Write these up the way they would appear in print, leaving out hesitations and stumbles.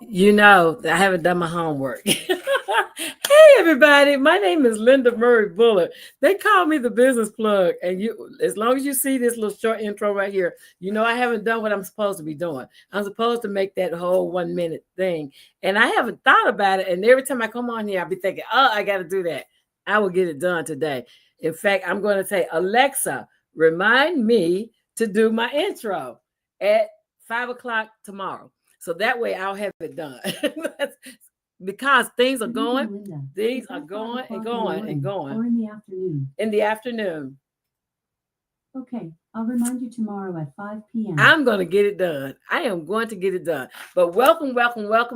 You know, I haven't done my homework. Hey, everybody. My name is Linda Murray Bullard. They call me the business plug. And as long as you see this little short intro right here, you know I haven't done what I'm supposed to be doing. I'm supposed to make that whole 1 minute thing. And I haven't thought about it. And every time I come on here, I'll be thinking, oh, I got to do that. I will get it done today. In fact, I'm going to say, Alexa, remind me to do my intro at 5 o'clock tomorrow. So that way I'll have it done. Because things are going and going and going. Or in the afternoon. In the afternoon. Okay, I'll remind you tomorrow at 5 p.m. I'm going to get it done. I am going to get it done. But welcome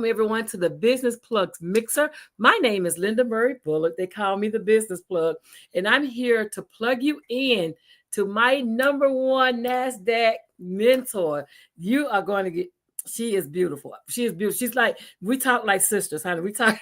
everyone to the Business Plugs Mixer. My name is Linda Murray Bullard. They call me the Business Plug. And I'm here to plug you in to my number one NASDAQ mentor. You are going to get... She is beautiful. She is beautiful. She's like, we talk like sisters, honey. We talk.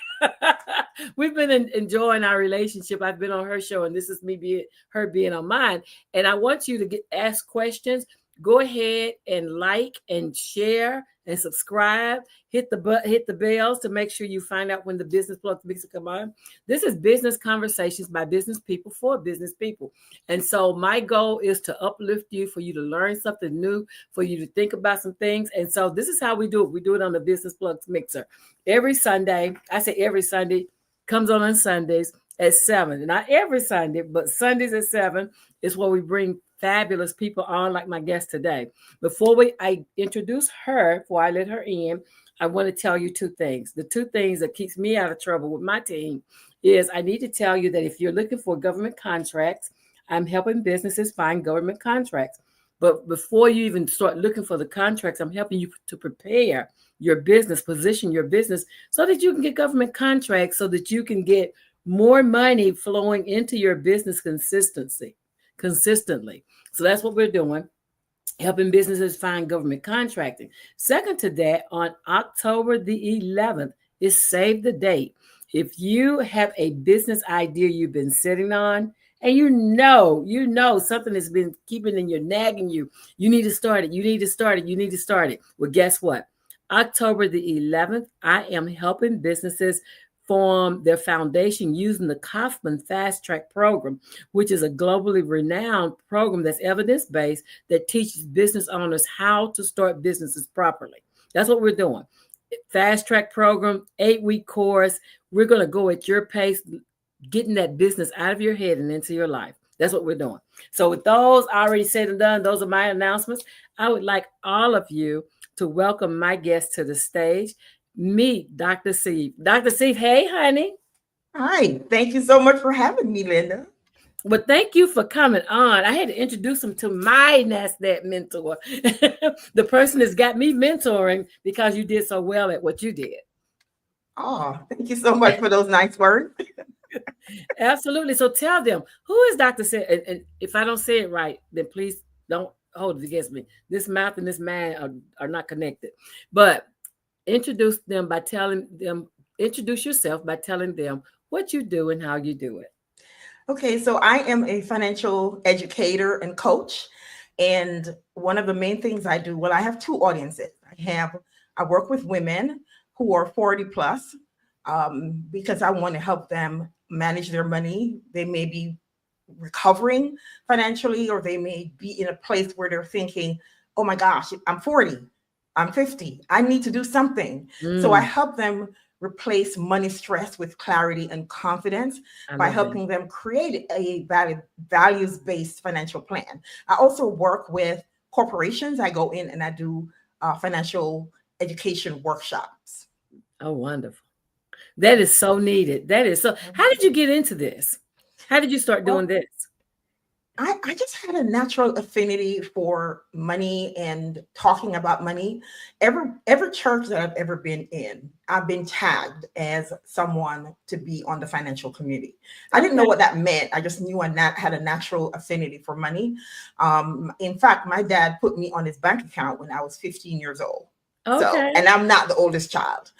We've been enjoying our relationship. I've been on her show, and this is me her being on mine. And I want you to ask questions. Go ahead and like and share and subscribe. Hit the bells to make sure you find out when the Business Plugs Mixer come on. This is business conversations by business people for business people. And so my goal is to uplift you, for you to learn something new, for you to think about some things. And so this is how we do it. We do it on the Business Plugs Mixer. Every Sunday, I say every Sunday, comes on Sundays at 7. Not every Sunday, but Sundays at 7 is where we bring fabulous people on, like my guest today. Before I introduce her, before I let her in, I want to tell you two things. The two things that keeps me out of trouble with my team is I need to tell you that if you're looking for government contracts, I'm helping businesses find government contracts. But before you even start looking for the contracts, I'm helping you to prepare your business, position your business so that you can get government contracts, so that you can get more money flowing into your business consistently. So that's what we're doing, helping businesses find government contracting. Second to that, on October the 11th is Save the Date. If you have a business idea you've been sitting on, and you know something has been keeping in your nagging you need to start it. Well, guess what? October the 11th, I am helping businesses form their foundation using the Kaufman Fast Track program, which is a globally renowned program that's evidence-based, that teaches business owners how to start businesses properly. That's what we're doing. Fast Track program, 8-week course. We're going to go at your pace, getting that business out of your head and into your life. That's what we're doing. So with those already said and done, those are my announcements. I would like all of you to welcome my guest to the stage. Meet Dr. Steve. Dr. Steve, hey, honey. Hi, thank you so much for having me, Linda. Well, thank you for coming on. I had to introduce him to my NASDAQ mentor, the person that's got me mentoring because you did so well at what you did. Oh, thank you so much for those nice words. Absolutely. So tell them, who is Dr. Steve? And if I don't say it right, then please don't hold it against me. This mouth and this man are not connected. But introduce yourself by telling them what you do and how you do it. Okay, so I am a financial educator and coach. And one of the main things I do, well, I have two audiences. I work with women who are 40 plus because I want to help them manage their money. They may be recovering financially, or they may be in a place where they're thinking, oh my gosh, I'm 40. I'm 50. I need to do something. So I help them replace money stress with clarity and confidence by helping them create a values-based financial plan. I also work with corporations. I go in and I do financial education workshops. Oh, wonderful. That is so needed. That is so. How did you get into this? How did you start doing this? I just had a natural affinity for money and talking about money. Every church that I've ever been in, I've been tagged as someone to be on the financial community. I didn't know what that meant. I just knew I had a natural affinity for money. In fact, my dad put me on his bank account when I was 15 years old. Okay. So, and I'm not the oldest child.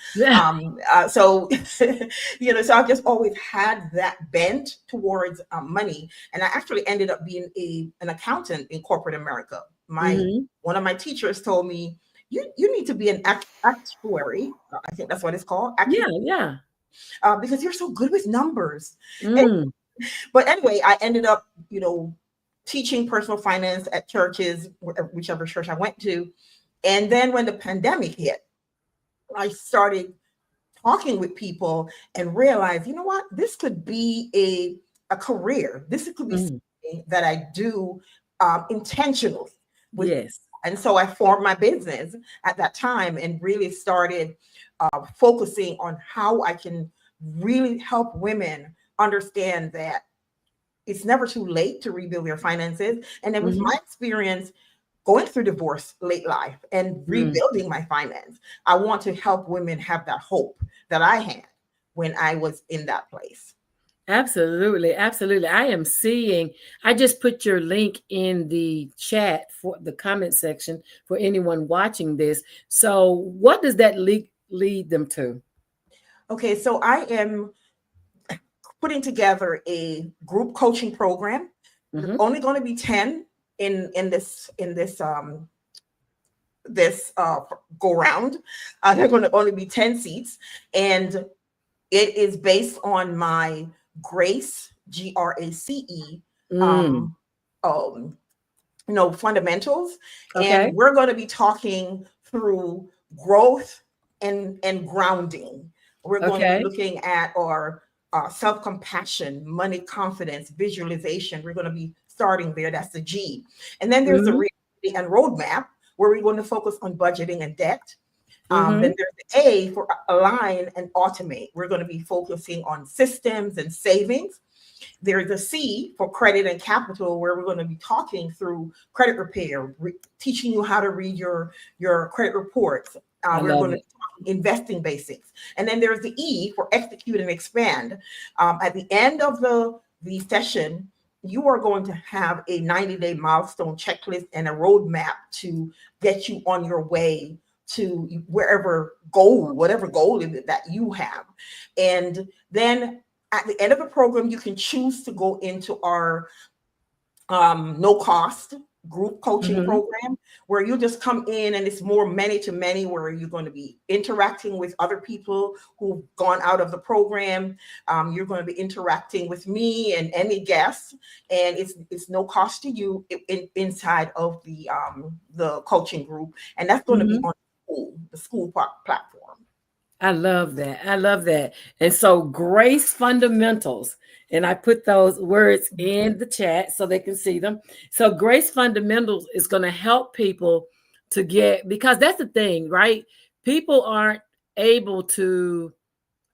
So I've just always had that bent towards money. And I actually ended up being an accountant in corporate America. One of my teachers told me, you need to be an actuary. I think that's what it's called. Yeah. Because you're so good with numbers. Mm. But anyway, I ended up, teaching personal finance at churches, whichever church I went to. And then when the pandemic hit, I started talking with people and realized, you know what, this could be a career. This could be something that I do intentionally. Yes. And so I formed my business at that time and really started focusing on how I can really help women understand that it's never too late to rebuild their finances. And then with my experience going through divorce late life and rebuilding my finance, I want to help women have that hope that I had when I was in that place. Absolutely. I just put your link in the chat for the comment section for anyone watching this. So what does that lead them to? Okay, so I am putting together a group coaching program. There's only going to be 10 in this go round. There are going to only be 10 seats, and it is based on my GRACE, GRACE, fundamentals. Okay. And we're going to be talking through growth and grounding. We're going to be looking at our self-compassion, money confidence, visualization. We're going to be starting there. That's the G. And then there's the reality and roadmap, where we're going to focus on budgeting and debt. Then there's the A for align and automate. We're going to be focusing on systems and savings. There's a C for credit and capital, where we're going to be talking through credit repair, teaching you how to read your credit reports. We're going to be talking investing basics. And then there's the E for execute and expand. At the end of the session, you are going to have a 90-day milestone checklist and a roadmap to get you on your way to whatever goal that you have. And then at the end of the program, you can choose to go into our no cost group coaching program, where you just come in and it's more many to many, where you're going to be interacting with other people who've gone out of the program. You're going to be interacting with me and any guests, and it's no cost to you inside of the coaching group, and that's going to be on the school platform. I love that. And so GRACE fundamentals, and I put those words in the chat so they can see them. So GRACE fundamentals is going to help people to get, because that's the thing, right? People aren't able to,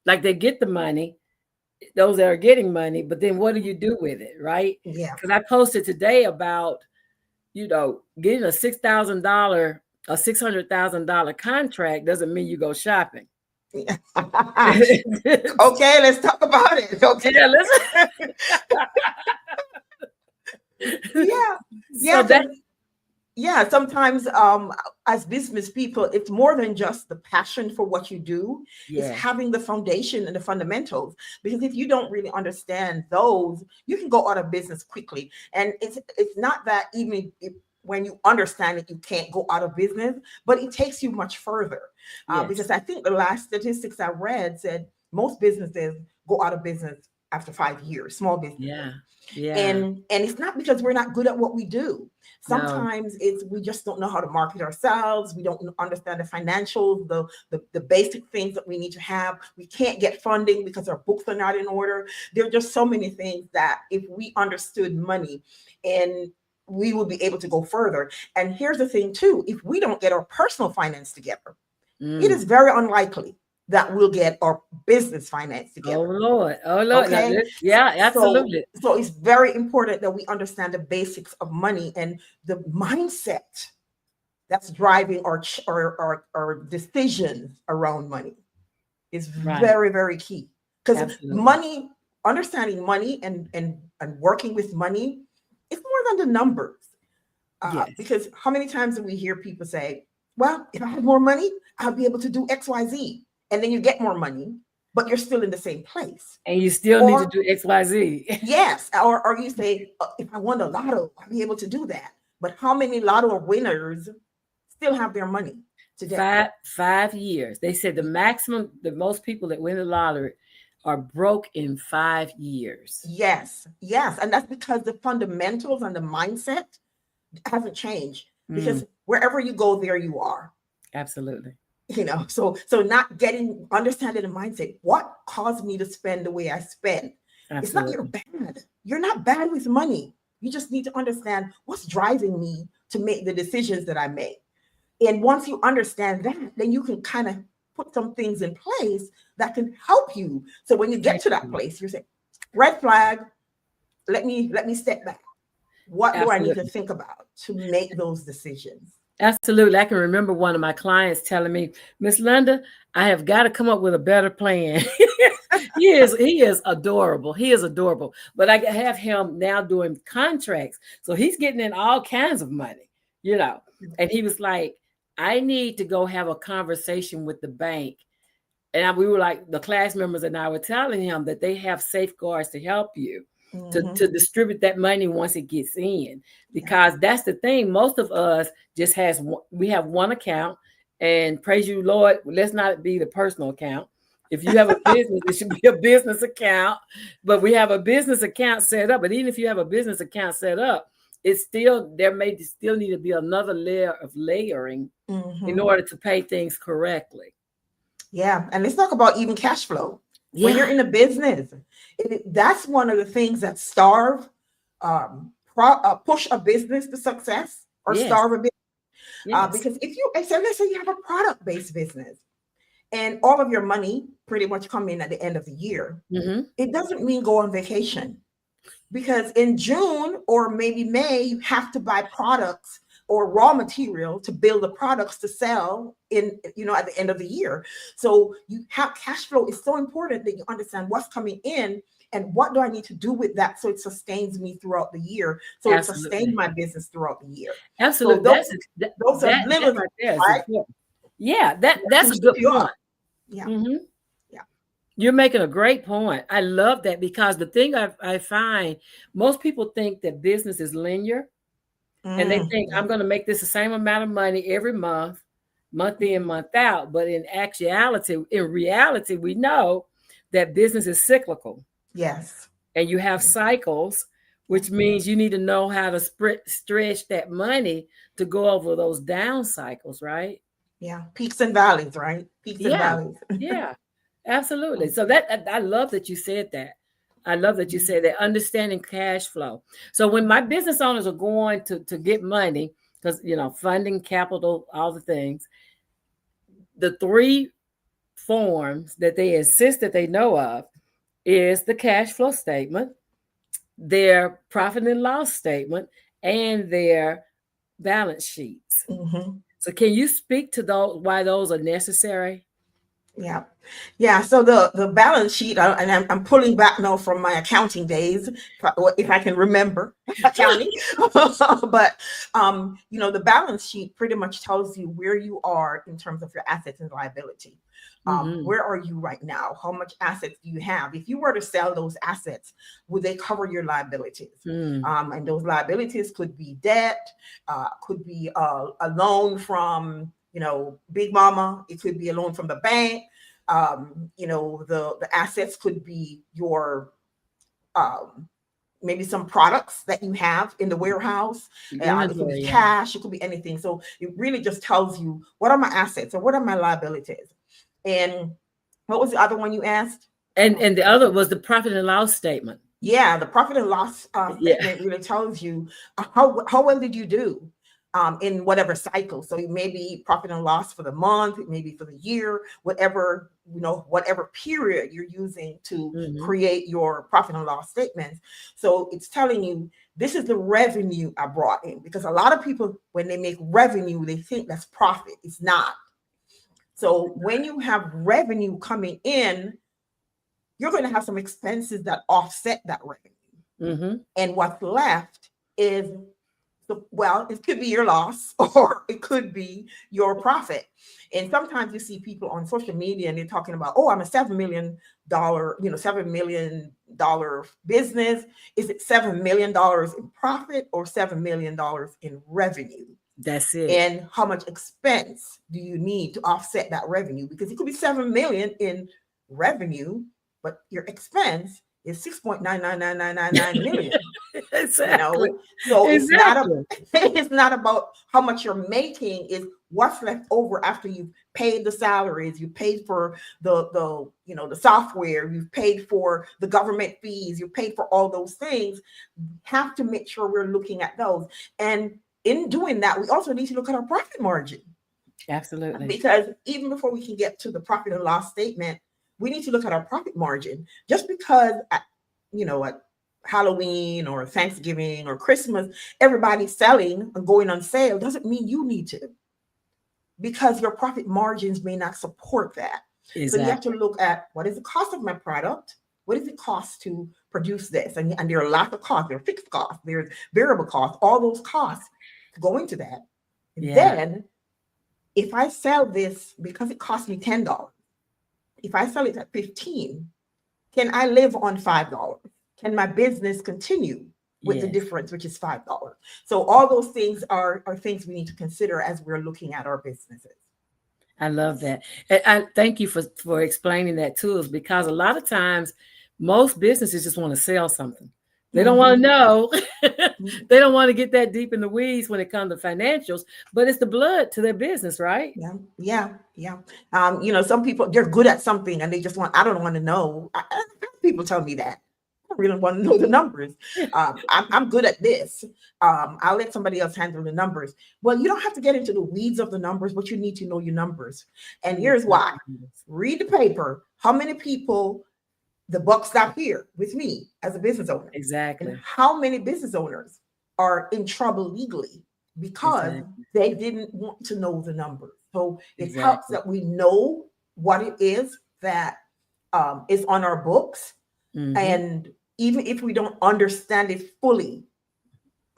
like, they get the money, those that are getting money, but then what do you do with it, right? Yeah. Because I posted today about, getting a $600,000 contract doesn't mean you go shopping. Okay, let's talk about it. Okay. Yeah, Sometimes as business people, it's more than just the passion for what you do. It's having the foundation and the fundamentals, because if you don't really understand those, you can go out of business quickly. And it's not that even when you understand it, you can't go out of business, but it takes you much further. Because I think the last statistics I read said most businesses go out of business after 5 years, small business. And it's not because we're not good at what we do. Sometimes we just don't know how to market ourselves. We don't understand the financials, the basic things that we need to have. We can't get funding because our books are not in order. There are just so many things that if we understood money, and we will be able to go further. And here's the thing too, if we don't get our personal finance together, it is very unlikely that we'll get our business finance together. Oh Lord. Okay? Yeah, absolutely. So it's very important that we understand the basics of money and the mindset that's driving our decisions around money is very, very key. Because understanding money and working with money, it's more than the numbers. Because how many times do we hear people say, well, if I had more money, I'll be able to do X, Y, Z. And then you get more money, but you're still in the same place. And you still need to do X, Y, Z. Yes. Or you say, if I won the lotto, I'll be able to do that. But how many lotto winners still have their money? to debt. 5 years. They said the maximum, the most people that win the lottery are broke in 5 years. Yes, yes. And that's because the fundamentals and the mindset hasn't changed. Because wherever you go, there you are. Absolutely. So not understanding the mindset. What caused me to spend the way I spend? Absolutely. It's not you're bad. You're not bad with money. You just need to understand what's driving me to make the decisions that I make. And once you understand that, then you can kind of put some things in place that can help you. So when you get to that place, you're saying, red flag, let me step back. What do I need to think about to make those decisions? Absolutely. I can remember one of my clients telling me, Miss Linda, I have got to come up with a better plan. He is adorable. He is adorable. But I have him now doing contracts. So he's getting in all kinds of money, And he was like, I need to go have a conversation with the bank. And we were like, the class members and I were telling him that they have safeguards to help you to distribute that money once it gets in, because that's the thing. Most of us just we have one account, and praise you, Lord, let's not be the personal account. If you have a business, it should be a business account, but we have a business account set up. But even if you have a business account set up, there may still need to be another layer of layering in order to pay things correctly. Yeah. And let's talk about even cash flow. When you're in a business, that's one of the things that push a business to success or starve a business. Because let's say you have a product-based business and all of your money pretty much come in at the end of the year, it doesn't mean go on vacation. Because in June or maybe May, you have to buy products or raw material to build the products to sell at the end of the year. So cash flow is so important that you understand what's coming in and what do I need to do with that so it sustains me throughout the year. So it sustains my business throughout the year. Absolutely. So those are little right there. Right? Yeah, that's a good point. Yeah. Yeah. You're making a great point. I love that, because the thing I find, most people think that business is linear. And they think I'm going to make this the same amount of money every month in, month out. But in reality, we know that business is cyclical. Yes. And you have cycles, which means you need to know how to stretch that money to go over those down cycles, right? Yeah. Peaks and valleys, right? Peaks and valleys. Yeah, absolutely. So I love that you said that. I love that you said that, understanding cash flow. So when my business owners are going to get money, because, funding, capital, all the things, the 3 forms that they insist that they know of is the cash flow statement, their profit and loss statement, and their balance sheets. So can you speak to those, why those are necessary? Yeah. So the balance sheet, and I'm pulling back now from my accounting days, if I can remember accounting. But the balance sheet pretty much tells you where you are in terms of your assets and liability. Where are you right now? How much assets do you have? If you were to sell those assets, would they cover your liabilities? And those liabilities could be debt, could be a loan from Big Mama. It could be a loan from the bank. The assets could be your maybe some products that you have in the warehouse. It could be cash. It could be anything. So it really just tells you, what are my assets or what are my liabilities? And what was the other one you asked? And the other was the profit and loss statement. Yeah, the profit and loss statement really tells you how well did you do in whatever cycle. So it may be profit and loss for the month, it may be for the year, whatever period you're using to create your profit and loss statements. So it's telling you, this is the revenue I brought in, because a lot of people, when they make revenue, they think that's profit. It's not. So when you have revenue coming in, you're going to have some expenses that offset that revenue. And what's left is, it could be your loss or it could be your profit. And sometimes you see people on social media and they're talking about, oh, I'm a $7 million, $7 million business. Is it $7 million in profit or $7 million in revenue? That's it. And how much expense do you need to offset that revenue? Because it could be 7 million in revenue, but your expense is 6.999999 million. Exactly. So Exactly. it's not about how much you're making, is what's left over after you've paid the salaries, you paid for the the software, you've paid for the government fees, you paid for all those things. We have to make sure we're looking at those. And in doing that, we also need to look at our profit margin. Absolutely. Because even before we can get to the profit and loss statement, we need to look at our profit margin. Just because at Halloween or Thanksgiving or Christmas, everybody's selling and going on sale doesn't mean you need to, because your profit margins may not support that. Exactly. So you have to look at, what is the cost of my product? What does it cost to produce this? And there are lots of costs. There are fixed costs, there's variable costs, all those costs go into that. And then if I sell this, because it cost me $10, if I sell it at $15, can I live on $5? Can my business continue with the difference, which is $5? So all those things are things we need to consider as we're looking at our businesses. I love that. And I thank you for explaining that to us, because a lot of times most businesses just want to sell something. They don't want to know. They don't want to get that deep in the weeds when it comes to financials, but it's the blood to their business, right? Yeah. Some people, they're good at something and they just I don't want to know. People tell me that. I really want to know the numbers. I'm good at this. I'll let somebody else handle the numbers. Well, you don't have to get into the weeds of the numbers, but you need to know your numbers. And here's why. Read the paper. How many people, the buck stopped here with me as a business owner? Exactly. And how many business owners are in trouble legally because they didn't want to know the numbers? So it helps that we know what it is that is on our books. And even if we don't understand it fully,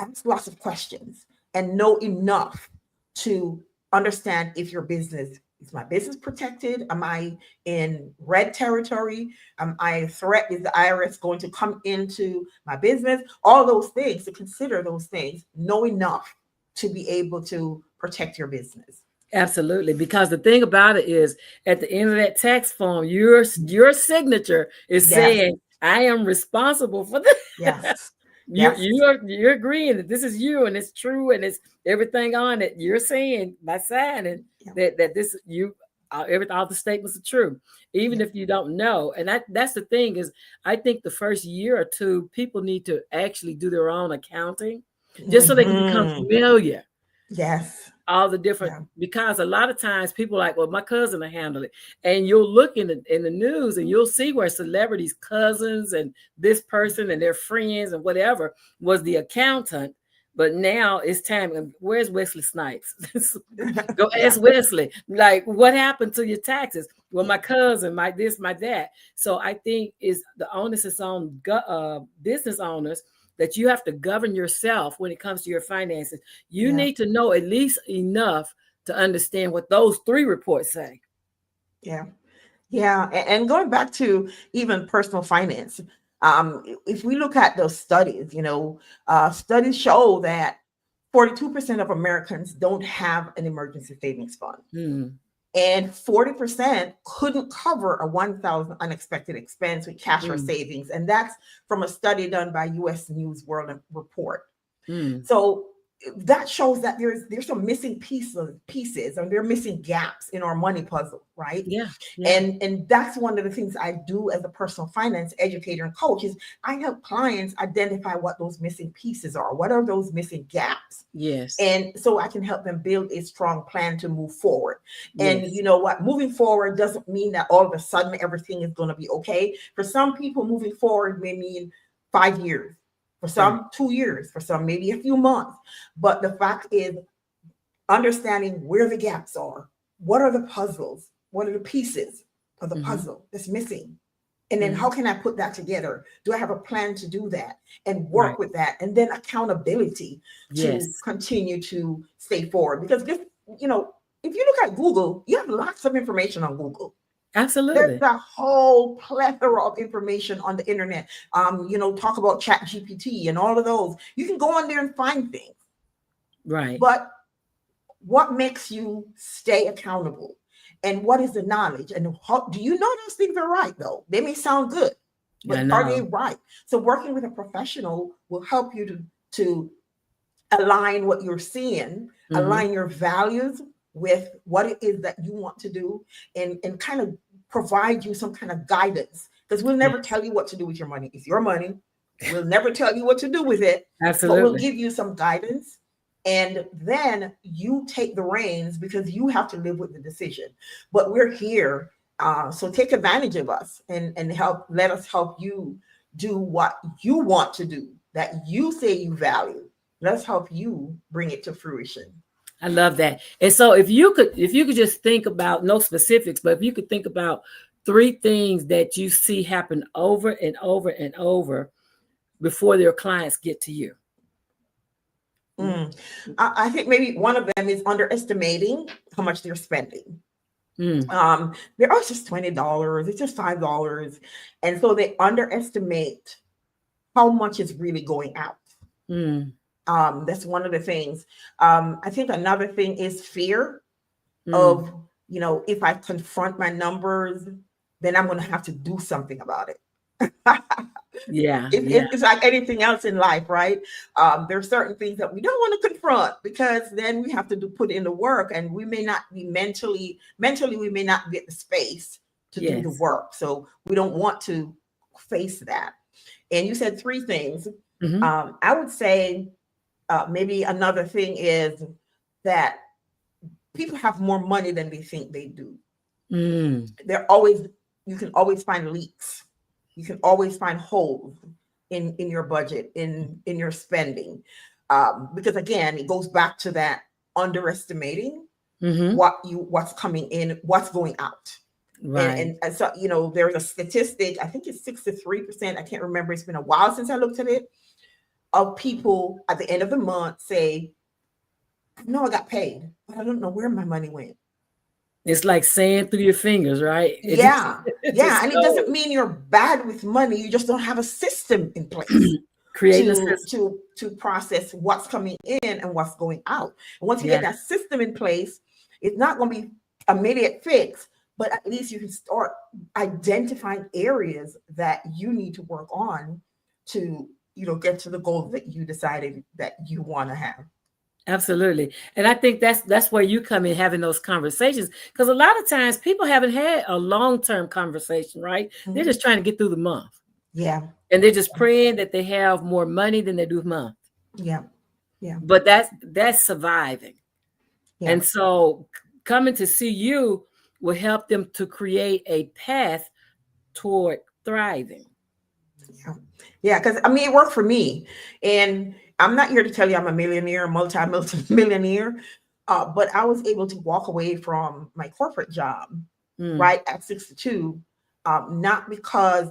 ask lots of questions and know enough to understand if your business, is my business protected? Am I in red territory? Am I a threat? Is the IRS going to come into my business? All those things, to consider those things, know enough to be able to protect your business. Absolutely. Because the thing about it is, at the end of that tax form, your signature is saying, I am responsible for this. Yes. You're agreeing that this is you and it's true and it's everything on it. You're saying by signing that this all the statements are true, even if you don't know. And that's the thing is, I think the first year or two, people need to actually do their own accounting just so they can become familiar. Yes. All the different, because a lot of times people are like, well, my cousin will handle it. And you'll look in the news and you'll see where celebrities' cousins and this person and their friends and whatever was the accountant. But now it's time. Where's Wesley Snipes? Go ask Wesley. Like, what happened to your taxes? Well, my cousin, my this, my that. So I think the onus is on business owners, that you have to govern yourself when it comes to your finances. You need to know at least enough to understand what those 3 reports say. Yeah. And going back to even personal finance, if we look at those studies, studies show that 42% of Americans don't have an emergency savings fund. And 40% couldn't cover a $1,000 unexpected expense with cash or savings. And that's from a study done by US News World Report. So that shows that there's some missing pieces, and there are missing gaps in our money puzzle, right? And that's one of the things I do as a personal finance educator and coach, is I help clients identify what those missing pieces are. What are those missing gaps? And so I can help them build a strong plan to move forward. And you know what? Moving forward doesn't mean that all of a sudden everything is going to be okay. For some people, moving forward may mean 5 years. For some, 2 years, for some, maybe a few months. But the fact is, understanding where the gaps are, what are the puzzles, what are the pieces of the puzzle that's missing? And then how can I put that together? Do I have a plan to do that and work with that? And then accountability to continue to stay forward. Because if you look at Google, you have lots of information on Google. Absolutely. There's a whole plethora of information on the internet. Talk about ChatGPT and all of those. You can go on there and find things. Right. But what makes you stay accountable? And what is the knowledge? And how, do you know those things are right though? They may sound good, I but are they know. right? So working with a professional will help you to align what you're seeing, Mhm. align your values with what it is that you want to do, and kind of provide you some kind of guidance. Because we'll never Yes, tell you what to do with your money. It's your money. We'll never tell you what to do with it, but we'll absolutely. give you some guidance. And then you take the reins because you have to live with the decision. But we're here. So take advantage of us and let us help you do what you want to do, that you say you value. Let's help you bring it to fruition. I love that. And so if you could just think about no specifics, but if you could think about three things that you see happen over and over and over before their clients get to you. Mm. I think maybe one of them is underestimating how much they're spending. Mm, They're, oh, it's just $20, it's just $5. And so they underestimate how much is really going out. mm, That's one of the things. I think another thing is fear mm. of, if I confront my numbers, then I'm going to have to do something about it. Yeah, It, yeah, it's like anything else in life, right? There are certain things that we don't want to confront because then we have to put in the work, and we may not be mentally we may not get the space to do the yes. work. So we don't want to face that. And you said three things. Hmm. I would say maybe another thing is that people have more money than they think they do. Mm, They're always You can always find leaks. You can always find holes in your budget, in your spending, because again, it goes back to that underestimating hmm. what's coming in, what's going out. and Right. and, and so there's a statistic, I think it's 6 to 3%, I can't remember, it's been a while since I looked at it, of people at the end of the month say, no, I got paid, but I don't know where my money went. It's like saying through your fingers, right? It just, Yeah, it yeah, just and it doesn't goes. mean you're bad with money, you just don't have a system in place Creating a to system. process what's coming in and what's going out. And once you get Yeah, that system in place, it's not going to be immediate fix, but at least you can start identifying areas that you need to work on to get to the goals that you decided that you want to have. absolutely. And I think that's where you come in having those conversations. Because a lot of times people haven't had a long-term conversation, right? They're Mhm. just trying to get through the month. Yeah, And they're just praying that they have more money than they do month. yeah, yeah, But that's surviving. yeah. And so coming to see you will help them to create a path toward thriving. Yeah, yeah, because I mean, it worked for me, and I'm not here to tell you I'm a millionaire, multi-millionaire, but I was able to walk away from my corporate job Mm, right at 62, not because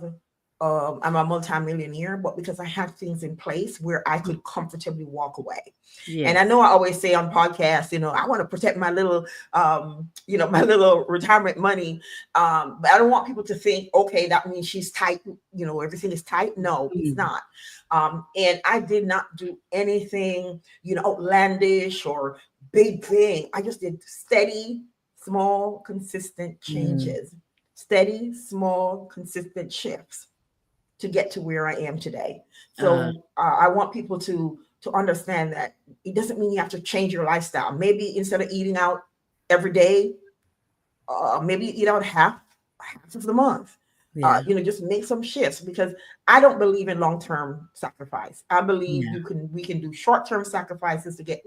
I'm a multi-millionaire, but because I had things in place where I mm, could comfortably walk away. And I yes. know I always say on podcasts, I want to protect my little, my little retirement money. But I don't want people to think, okay, that means she's tight, everything is tight. No, it's Mm, not. And I did not do anything, outlandish or big thing. I just did steady, small, consistent mm, changes, steady, small, consistent shifts to get to where I am today. uh, So I want people to understand that it doesn't mean you have to change your lifestyle. Maybe instead of eating out every day, maybe eat out half of the month. yeah, Just make some shifts, because I don't believe in long-term sacrifice. I believe yeah, we can do short-term sacrifices to get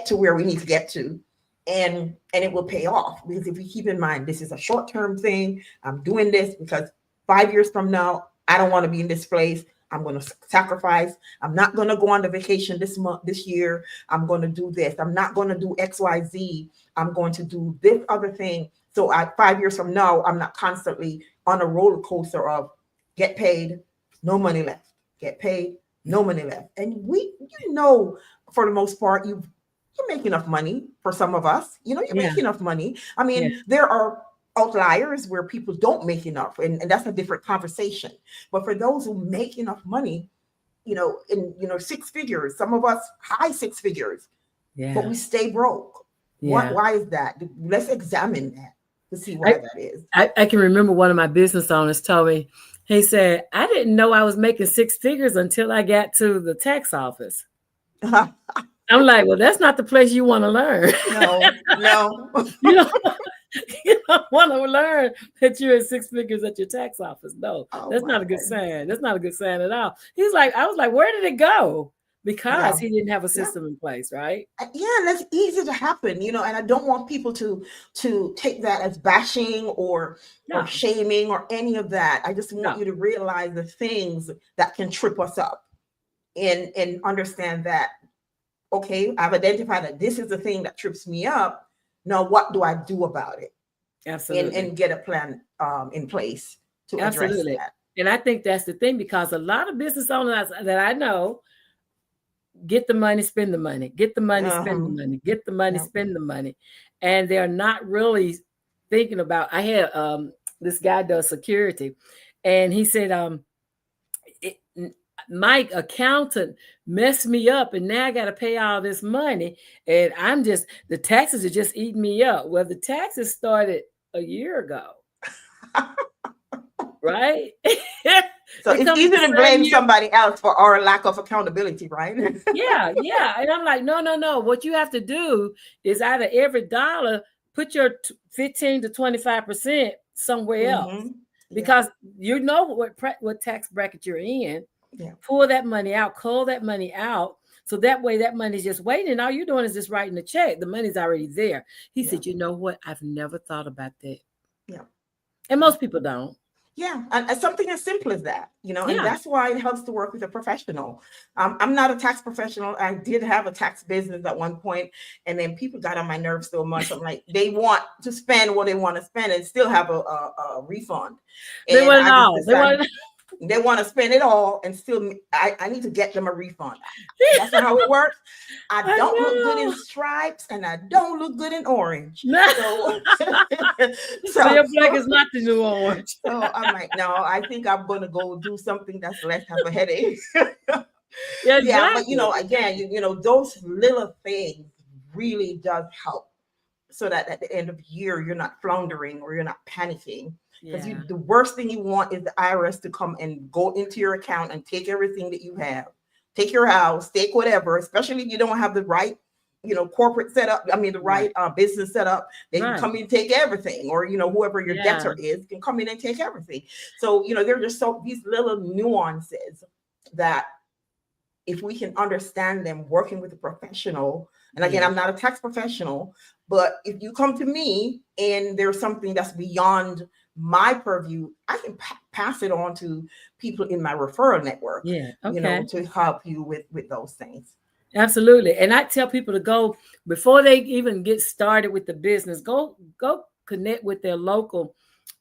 to where we need to get to, and it will pay off, because if you keep in mind this is a short-term thing, I'm doing this because 5 years from now I don't want to be in this place. I'm going to sacrifice. I'm not going to go on the vacation this year. I'm going to do this. I'm not going to do XYZ. I'm going to do this other thing. So 5 years from now, I'm not constantly on a roller coaster of get paid, no money left, get paid, no money left. And for the most part, you make enough money. For some of us, you yeah, make enough money. I yeah, mean, there are outliers where people don't make enough, and that's a different conversation. But for those who make enough money, in six figures, some of us high six figures, Yeah. but we stay broke. Yeah. Why is that? Let's examine that to see why that is. I can remember one of my business owners told me, he said, I didn't know I was making six figures until I got to the tax office. I'm like, well, that's not the place you want to learn. No. you don't, you don't want to learn that you're at six figures at your tax office. No, that's not a good sign. That's not a good sign at all. He's like, I was like, where did it go? Because he didn't have a system in place, right? Yeah, and that's easy to happen, and I don't want people to take that as bashing or shaming or any of that. I just want you to realize the things that can trip us up and understand that, okay, I've identified that this is the thing that trips me up. Now, what do I do about it? Absolutely. And get a plan in place to address that. And I think that's the thing, because a lot of business owners that I know get the money, spend the money, get the money, spend the money, get the money, spend the money. And they're not really thinking about, I had this guy does security, and he said, my accountant messed me up, and now I got to pay all this money, and the taxes are just eating me up. Well, the taxes started a year ago. Right? So it's easy to blame somebody else for our lack of accountability, right? Yeah. And I'm like, no. What you have to do is out of every dollar, put your 15 to 25% somewhere else, because you know what tax bracket you're in. Yeah. Pull that money out, call that money out. So that way that money's just waiting. All you're doing is just writing the check. The money's already there. He said, you know what? I've never thought about that. Yeah. And most people don't. Yeah, and something as simple as that, and that's why it helps to work with a professional. I'm not a tax professional. I did have a tax business at one point, and then people got on my nerves so much. I'm like, they want to spend what they want to spend and still have a refund. They want it all. They want to spend it all and still, I need to get them a refund. That's not how it works. I don't look good in stripes, and I don't look good in orange. So your black is not the new orange. So I'm like, no, I think I'm going to go do something that's less have a headache. Yeah, exactly. But again, those little things really does help, so that at the end of the year, you're not floundering or you're not panicking. Because the worst thing you want is the IRS to come and go into your account and take everything that you have, take your house, take whatever, especially if you don't have the right, corporate setup. I mean, the right business setup. They can come in and take everything, or, whoever your debtor is can come in and take everything. So, they're just these little nuances that if we can understand them working with a professional, and again, I'm not a tax professional, but if you come to me and there's something that's beyond my purview, I can pass it on to people in my referral network, to help you with those things. Absolutely. And I tell people to go, before they even get started with the business, go connect with their local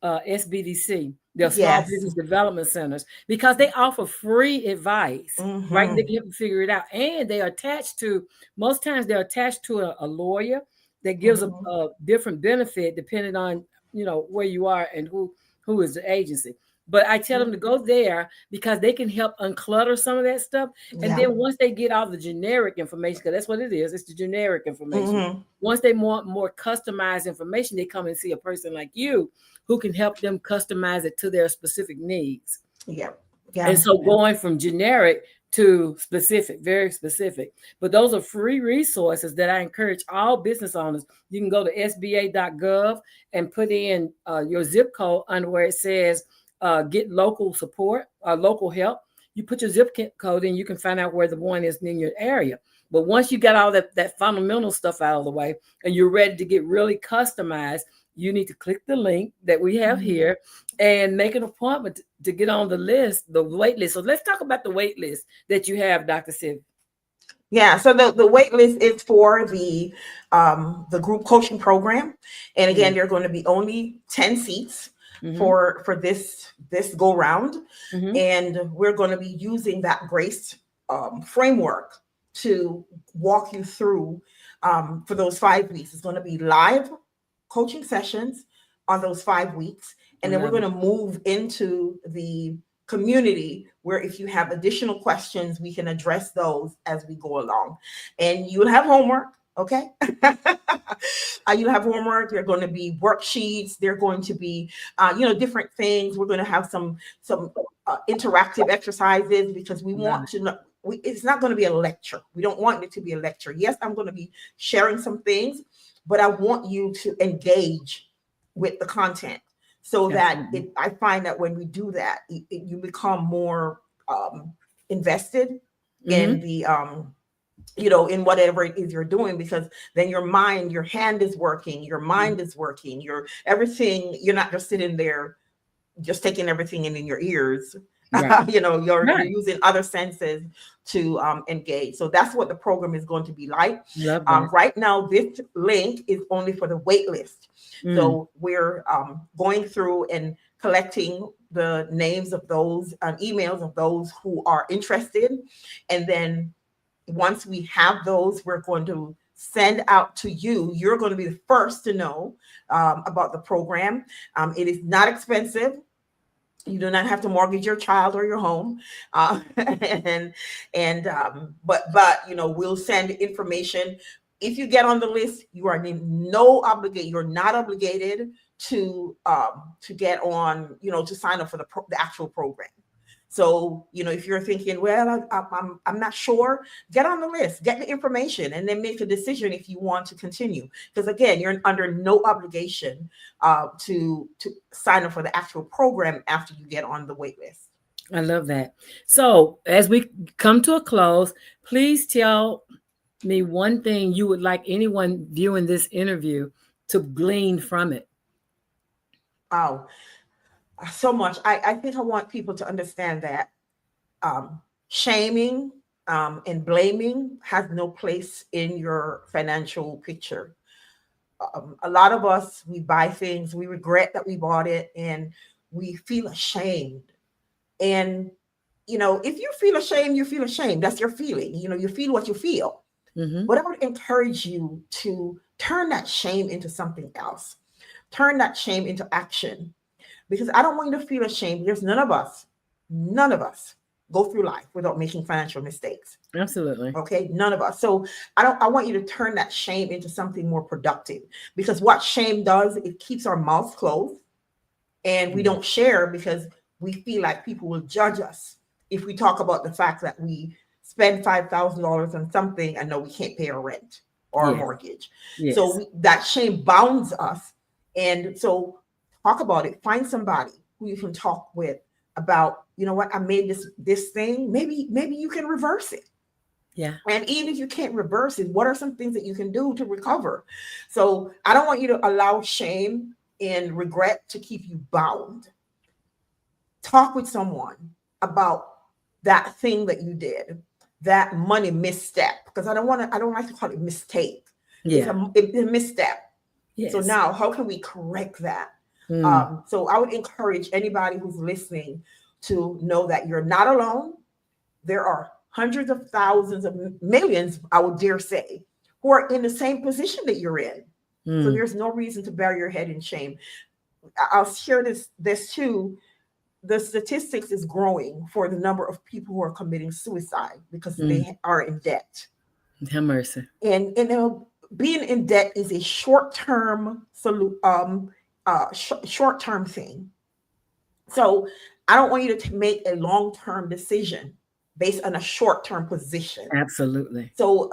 SBDC, their small business development centers, because they offer free advice, right? They can help you figure it out. And they are attached to, most times they're attached to a lawyer that gives a different benefit depending on, where you are and who is the agency. But I tell them to go there because they can help unclutter some of that stuff. And then once they get all the generic information, because that's what it is, it's the generic information. Once they want more customized information, they come and see a person like you who can help them customize it to their specific needs. And so going from generic to specific, very specific. But those are free resources that I encourage all business owners. You can go to sba.gov and put in your zip code under where it says get local support, local help. You put your zip code in, you can find out where the one is in your area. But once you got all that fundamental stuff out of the way and you're ready to get really customized, you need to click the link that we have here and make an appointment to get on the list, the wait list. So let's talk about the wait list that you have, Dr. Sylvia. Yeah, so the wait list is for the group coaching program. And again, there are going to be only 10 seats for this go round. And we're going to be using that GRACE framework to walk you through for those 5 weeks. It's going to be live coaching sessions on those 5 weeks. And then we're going to move into the community where if you have additional questions, we can address those as we go along. And you'll have homework. Okay. You have homework. There are going to be worksheets. There are going to be, different things. We're going to have some interactive exercises because we want to know. It's not going to be a lecture. We don't want it to be a lecture. Yes, I'm going to be sharing some things, but I want you to engage with the content so that I find that when we do that, you become more invested in the in whatever it is you're doing, because then your hand is working, your mind is working, your everything. You're not just sitting there just taking everything in your ears. Right. You're using other senses to engage. So that's what the program is going to be like. Love that. Right now, this link is only for the wait list. So we're going through and collecting the names of those emails of those who are interested. And then once we have those, we're going to send out to you. You're going to be the first to know about the program. It is not expensive. You do not have to mortgage your child or your home, but we'll send information. If you get on the list, you are no obligation. You're not obligated to get on, to sign up for the actual program. So, if you're thinking, well, I'm not sure, get on the list, get the information, and then make a decision if you want to continue. Because again, you're under no obligation to sign up for the actual program after you get on the wait list. I love that. So as we come to a close, please tell me one thing you would like anyone viewing this interview to glean from it. Oh, so much. I think I want people to understand that shaming and blaming has no place in your financial picture. A lot of us, we buy things, we regret that we bought it, and we feel ashamed. And, if you feel ashamed, you feel ashamed. That's your feeling. You feel what you feel. But I would encourage you to turn that shame into something else. Turn that shame into action. Because I don't want you to feel ashamed. There's none of us go through life without making financial mistakes. Absolutely. Okay, none of us. So I want you to turn that shame into something more productive, because what shame does, it keeps our mouths closed, and we don't share because we feel like people will judge us if we talk about the fact that we spend $5,000 on something and know we can't pay our rent or our mortgage. Yes. So that shame bounds us, and so talk about it. Find somebody who you can talk with about, I made this thing. Maybe you can reverse it. Yeah. And even if you can't reverse it, what are some things that you can do to recover? So I don't want you to allow shame and regret to keep you bound. Talk with someone about that thing that you did, that money misstep, because I don't like to call it mistake. Yeah. It's a misstep. Yes. So now how can we correct that? So I would encourage anybody who's listening to know that you're not alone. There are hundreds of thousands of millions, I would dare say, who are in the same position that you're in. So there's no reason to bury your head in shame. I'll share this too. The statistics is growing for the number of people who are committing suicide because they are in debt. Have mercy. And being in debt is a short-term short-term thing. So I don't want you to make a long-term decision based on a short-term position. Absolutely. So,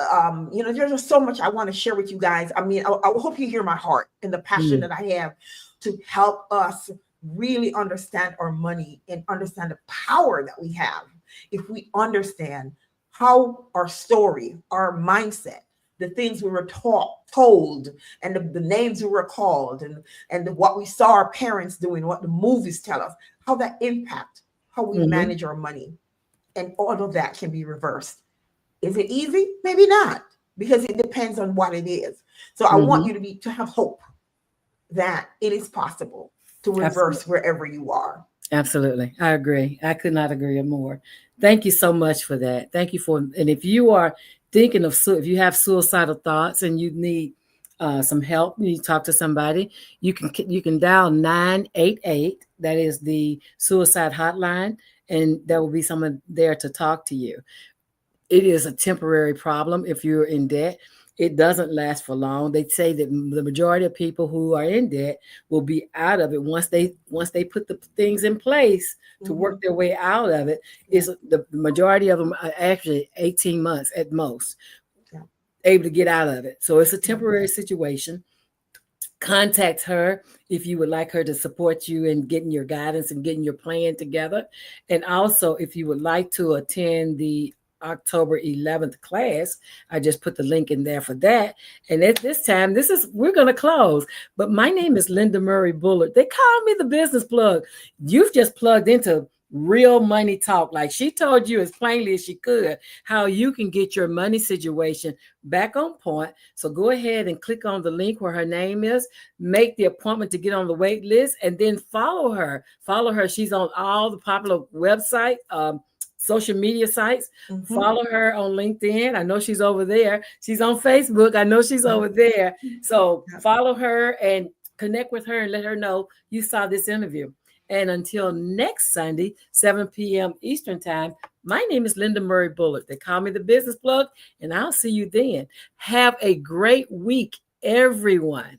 there's just so much I want to share with you guys. I mean, I hope you hear my heart and the passion that I have to help us really understand our money and understand the power that we have if we understand how our story, our mindset, the things we were told, and the names we were called, and what we saw our parents doing, what the movies tell us, how that impact how we manage our money. And all of that can be reversed. Is it easy? Maybe not, because it depends on what it is. So I want you to have hope that it is possible to reverse wherever you are. Absolutely. I agree. I could not agree more. Thank you so much for that. Thank you and if you are thinking of, if you have suicidal thoughts and you need some help, you talk to somebody, you can dial 988. That is the suicide hotline, and there will be someone there to talk to you. It is a temporary problem if you're in debt. it doesn't last for long. They say that the majority of people who are in debt will be out of it once they put the things in place to work their way out of it. Is the majority of them are actually 18 months at most able to get out of it. So it's a temporary situation. Contact her if you would like her to support you in getting your guidance and getting your plan together. And also, if you would like to attend the October 11th class, I just put the link in there for that. And at this time, we're going to close. But my name is Linda Murray Bullard. They call me the business plug. You've just plugged into real money talk. Like she told you as plainly as she could, how you can get your money situation back on point. So go ahead and click on the link where her name is, make the appointment to get on the wait list, and then follow her. She's on all the popular website, social media sites. Follow her on LinkedIn. I know she's over there. She's on Facebook. I know she's over there. So follow her and connect with her and let her know you saw this interview. And until next Sunday, 7 p.m. Eastern Time, my name is Linda Murray Bullard. They call me the business plug, and I'll see you then. Have a great week, everyone.